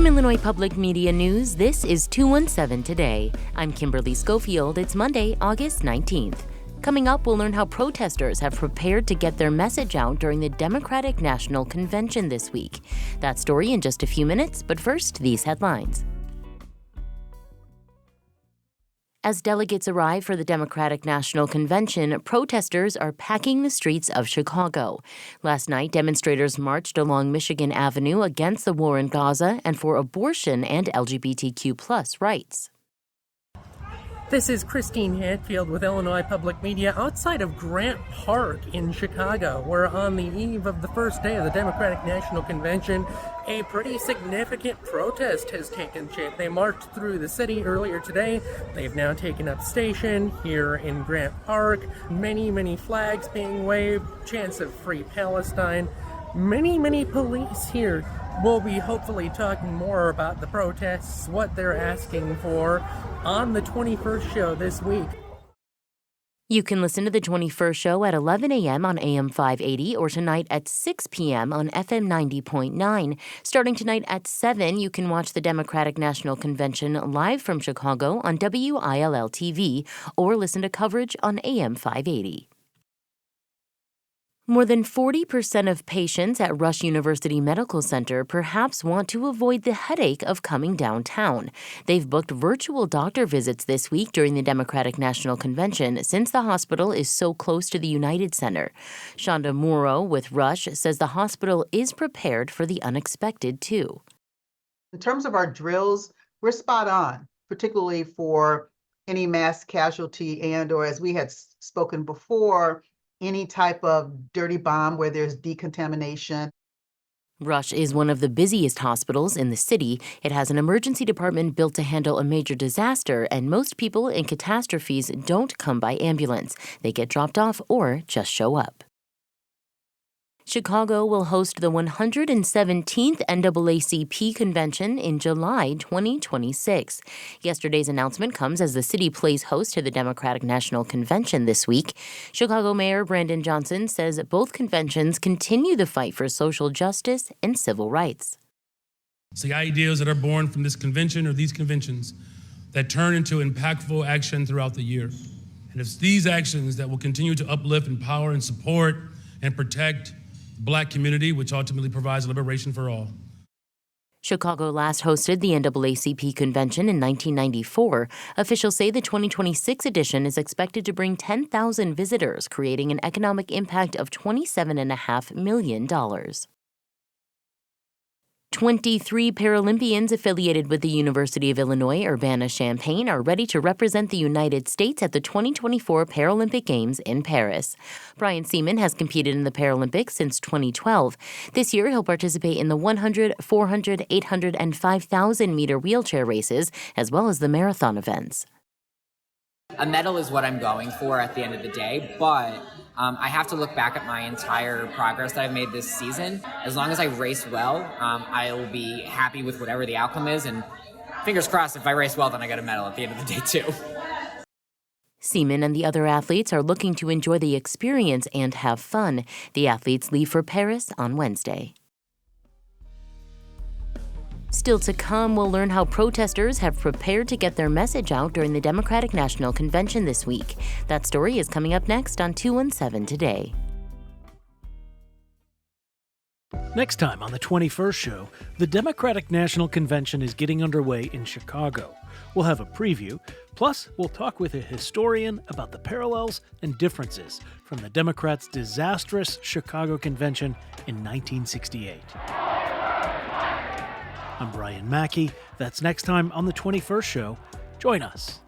From Illinois Public Media News, this is 217 Today. I'm Kimberly Schofield. It's Monday, August 19th. Coming up, we'll learn how protesters have prepared to get their message out during the Democratic National Convention this week. That story in just a few minutes, but first, these headlines. As delegates arrive for the Democratic National Convention, protesters are packing the streets of Chicago. Last night, demonstrators marched along Michigan Avenue against the war in Gaza and for abortion and LGBTQ+ rights. This is Christine Hatfield with Illinois Public Media outside of Grant Park in Chicago, where on the eve of the first day of the Democratic National Convention, a pretty significant protest has taken shape. They marched through the city earlier today. They've now taken up station here in Grant Park. Many flags being waved, chants of free Palestine. Many police here. We'll be hopefully talking more about the protests, what they're asking for, on the 21st show this week. You can listen to the 21st show at 11 a.m. on AM 580 or tonight at 6 p.m. on FM 90.9. Starting tonight at 7, you can watch the Democratic National Convention live from Chicago on WILL TV or listen to coverage on AM 580. More than 40% of patients at Rush University Medical Center perhaps want to avoid the headache of coming downtown. They've booked virtual doctor visits this week during the Democratic National Convention since the hospital is so close to the United Center. Shonda Morrow with Rush says the hospital is prepared for the unexpected, too. In terms of our drills, we're spot on, particularly for any mass casualty and, or as we had spoken before, any type of dirty bomb where there's decontamination. Rush is one of the busiest hospitals in the city. It has an emergency department built to handle a major disaster, and most people in catastrophes don't come by ambulance. They get dropped off or just show up. Chicago will host the 117th NAACP convention in July 2026. Yesterday's announcement comes as the city plays host to the Democratic National Convention this week. Chicago Mayor Brandon Johnson says both conventions continue the fight for social justice and civil rights. It's the ideas that are born from this convention or these conventions that turn into impactful action throughout the year. And it's these actions that will continue to uplift, empower, and support and protect Black community, which ultimately provides liberation for all. Chicago last hosted the NAACP convention in 1994. Officials say the 2026 edition is expected to bring 10,000 visitors, creating an economic impact of $27.5 million. 23 Paralympians affiliated with the University of Illinois Urbana-Champaign are ready to represent the United States at the 2024 Paralympic Games in Paris. Brian Seaman has competed in the Paralympics since 2012. This year, he'll participate in the 100, 400, 800, and 5,000-meter wheelchair races, as well as the marathon events. A medal is what I'm going for at the end of the day, but I have to look back at my entire progress that I've made this season. As long as I race well, I will be happy with whatever the outcome is, and fingers crossed, if I race well, then I get a medal at the end of the day, too. Seaman and the other athletes are looking to enjoy the experience and have fun. The athletes leave for Paris on Wednesday. Still to come, we'll learn how protesters have prepared to get their message out during the Democratic National Convention this week. That story is coming up next on 217 Today. Next time on the 21st show, the Democratic National Convention is getting underway in Chicago. We'll have a preview, plus we'll talk with a historian about the parallels and differences from the Democrats' disastrous Chicago convention in 1968. I'm Brian Mackey. That's next time on the 21st show. Join us.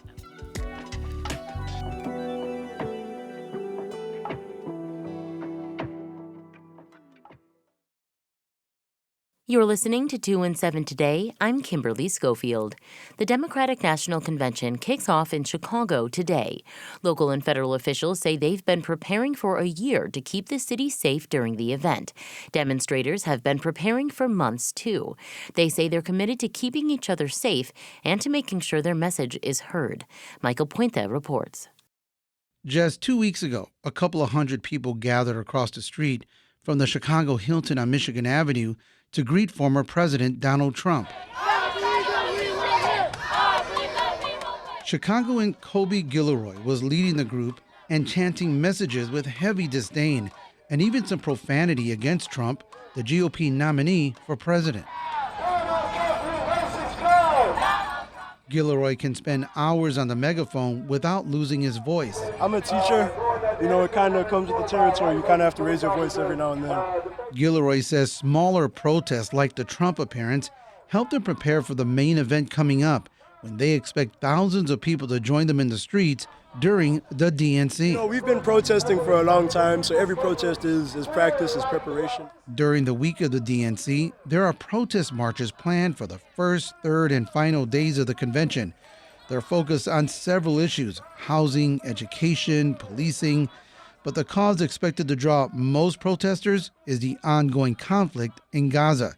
You're listening to 217 Today. I'm Kimberly Schofield. The Democratic National Convention kicks off in Chicago today. Local and federal officials say they've been preparing for a year to keep the city safe during the event. Demonstrators have been preparing for months, too. They say they're committed to keeping each other safe and to making sure their message is heard. Michael Puente reports. Just 2 weeks ago, a couple of hundred people gathered across the street from the Chicago Hilton on Michigan Avenue to greet former President Donald Trump. Chicagoan Kobe Gilroy was leading the group and chanting messages with heavy disdain and even some profanity against Trump, the GOP nominee for president. Gilroy can spend hours on the megaphone without losing his voice. I'm a teacher. It kind of comes with the territory. You kind of have to raise your voice every now and then. Gilroy says smaller protests like the Trump appearance helped them prepare for the main event coming up, when they expect thousands of people to join them in the streets during the DNC. We've been protesting for a long time, so every protest is practice, is preparation. During the week of the DNC, there are protest marches planned for the first, third, and final days of the convention. They're focused on several issues: housing, education, policing. But the cause expected to draw most protesters is the ongoing conflict in Gaza.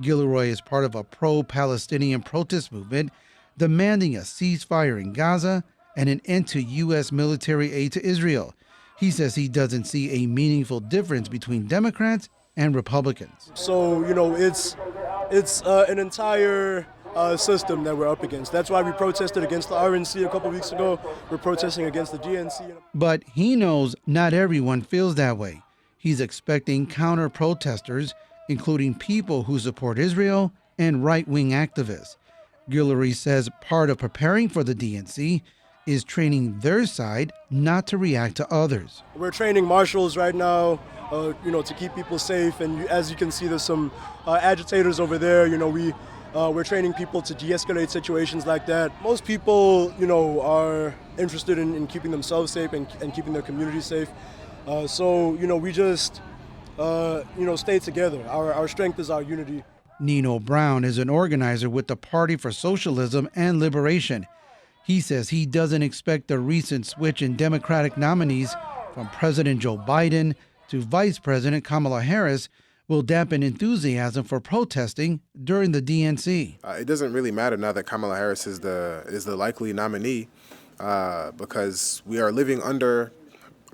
Gilroy is part of a pro-Palestinian protest movement demanding a ceasefire in Gaza and an end to U.S. military aid to Israel. He says he doesn't see a meaningful difference between Democrats and Republicans. So, it's an entire system that we're up against. That's why we protested against the RNC a couple weeks ago. We're protesting against the DNC. But he knows not everyone feels that way. He's expecting counter-protesters, including people who support Israel and right-wing activists. Gilroy says part of preparing for the DNC is training their side not to react to others. We're training marshals right now, to keep people safe. And as you can see, there's some agitators over there. We're training people to de-escalate situations like that. Most people, are interested in keeping themselves safe and keeping their community safe. So, we just, stay together. Our strength is our unity. Nino Brown is an organizer with the Party for Socialism and Liberation. He says he doesn't expect the recent switch in Democratic nominees from President Joe Biden to Vice President Kamala Harris will dampen enthusiasm for protesting during the DNC. It doesn't really matter now that Kamala Harris is the likely nominee because we are living under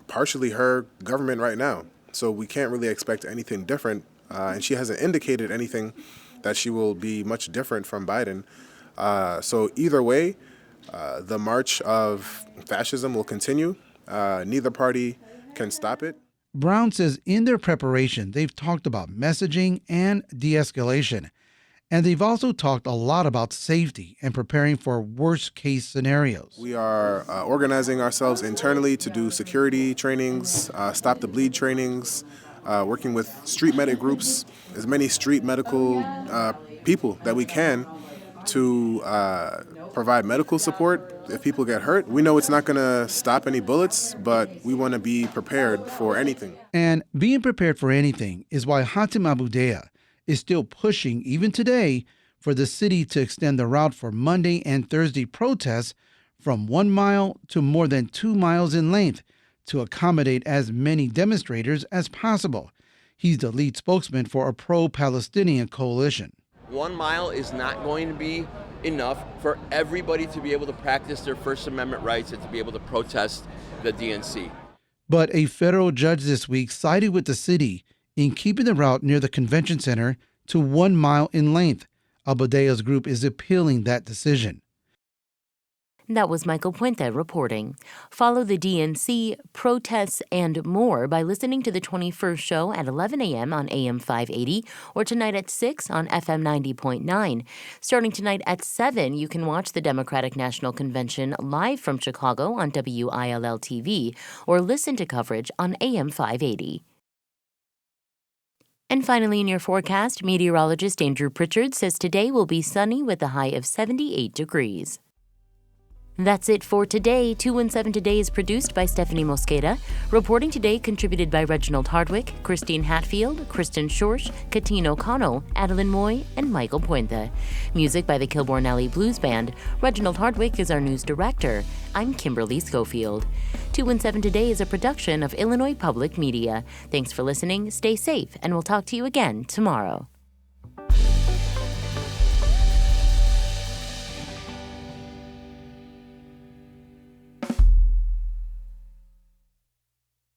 partially her government right now. So we can't really expect anything different. And she hasn't indicated anything that she will be much different from Biden. So either way, the march of fascism will continue. Neither party can stop it. Brown says in their preparation, they've talked about messaging and de-escalation. And they've also talked a lot about safety and preparing for worst-case scenarios. We are organizing ourselves internally to do security trainings, stop the bleed trainings, working with street medic groups, as many street medical people that we can to provide medical support if people get hurt. We know it's not going to stop any bullets, but we want to be prepared for anything. And being prepared for anything is why Hatem Abudea is still pushing, even today, for the city to extend the route for Monday and Thursday protests from 1 mile to more than 2 miles in length to accommodate as many demonstrators as possible. He's the lead spokesman for a pro-Palestinian coalition. 1 mile is not going to be enough for everybody to be able to practice their First Amendment rights and to be able to protest the DNC. But a federal judge this week sided with the city in keeping the route near the convention center to 1 mile in length. Abudea's group is appealing that decision. That was Michael Puente reporting. Follow the DNC, protests, and more by listening to the 21st show at 11 a.m. on AM 580 or tonight at 6 on FM 90.9. Starting tonight at 7, you can watch the Democratic National Convention live from Chicago on WILL TV or listen to coverage on AM 580. And finally, in your forecast, meteorologist Andrew Pritchard says today will be sunny with a high of 78 degrees. That's it for today. 217 Today is produced by Stephanie Mosqueda. Reporting today contributed by Reginald Hardwick, Christine Hatfield, Kristen Schorsch, Katine O'Connell, Adeline Moy, and Michael Puente. Music by the Kilbourne Alley Blues Band. Reginald Hardwick is our news director. I'm Kimberly Schofield. 217 Today is a production of Illinois Public Media. Thanks for listening, stay safe, and we'll talk to you again tomorrow.